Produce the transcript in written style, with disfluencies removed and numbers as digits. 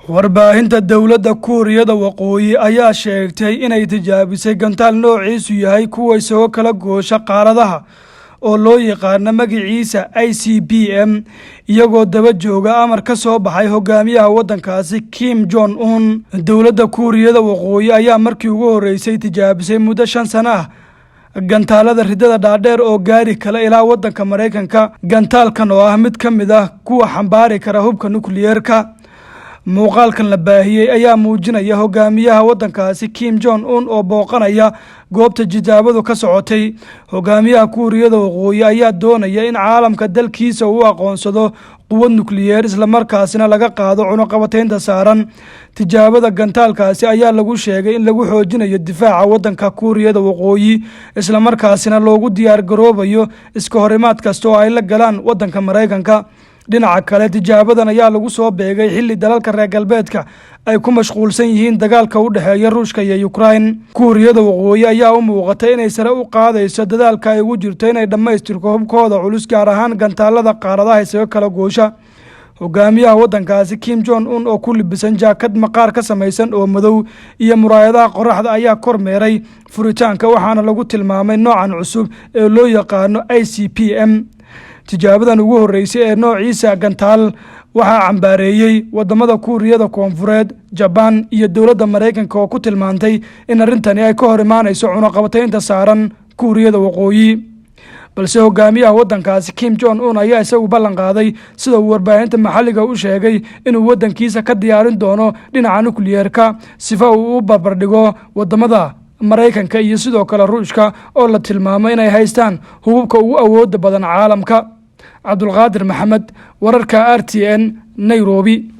warbaahinta dowladda Kuuriyada Waqooyi ayaa sheegtay inay tijaabisay gantaal noociisu yahay kuwa soo kala goosha qaaradaha oo loo yaqaan magaciisa ICBM iyagoo daba jooga amar ka soo baxay hogaamiyaha wadankaasi Kim Jong Un. Dowladda Kuuriyada Waqooyi ayaa markii ugu horeysay tijaabisay muddo 5 sano ah gantaalada ridada dhaadheer oo gaari kala ilaa wadanka Mareykanka. Gantaalkan oo ah mid ka mid ah kuwa xambaari kara hubka nukliyeerka. muuqaalkan la baahiyay ayaa muujinaya hogaamiyaha wadankaasi Kim Jong Un oo booqanaya goobta tijaabadu ka socotay. Hogaamiyaha Kuuriyada Waqooyi ayaa doonaya in caalamka dalkiisa uu aqoonsado quwad nukliyeer isla markaasina laga qaado cunaqabataynta saaran. Tijaabada gantaalkaasi ayaa lagu sheegay in lagu xoojinayo difaaca wadanka Kuuriyada Waqooyi isla markaasina loogu diyaar garoobayo iska horimaad kasta oo ay la galaan wadanka Mareykanka. dhinaca kale tijaabadan ayaa lagu soo beegay xilli dalalka reer galbeedka ay ku mashquulsan yihiin dagaalka u dhaxeeya Ruushka iyo Ukraine. Kuuriyada Waqooyi ayaa u muuqatay inay sare u qaadayso dadaalka ay ugu jirto inay dhamaystirko hubkooda culus gaar ahaan gantaalada qaaradaha isaga kala goosha. hogaamiyaha wadankaasi Kim Jong Un oo ku libisan jaakad maqaar ka samaysan oo madow iyo muraayadaha qoraxda ayaa kormeeray furitaanka waxaana lagu tilmaamay noocan cusub ee loo yaqaan ICBM. tijaabadan ugu horeysay ee noociisa gantaal waxaa cambaareeyay wadamada Kuuriyada Koonfureed, Japan iyo dowladda Mareykanka oo ku tilmaantay in arintani ay ka hor imaanayso cunaqabataynta saaran Kuuriyada Waqooyi. balse hogaamiyaha wadankaasi Kim Jong Un ayaa isagu ballan qaaday sida uu warbaahinta maxalliga u sheegay inuu wadankiisa ka diyaarin doono dhinaca nukliyeerka sifa uu u barbardhigo wadamada Mareykanka iyo sidoo kale Ruushka oo la tilmaamay inay haystaan hubabka ugu awoodda badan caalamka. Cabdulqaadir Maxamed, wararka RTN, Nairobi.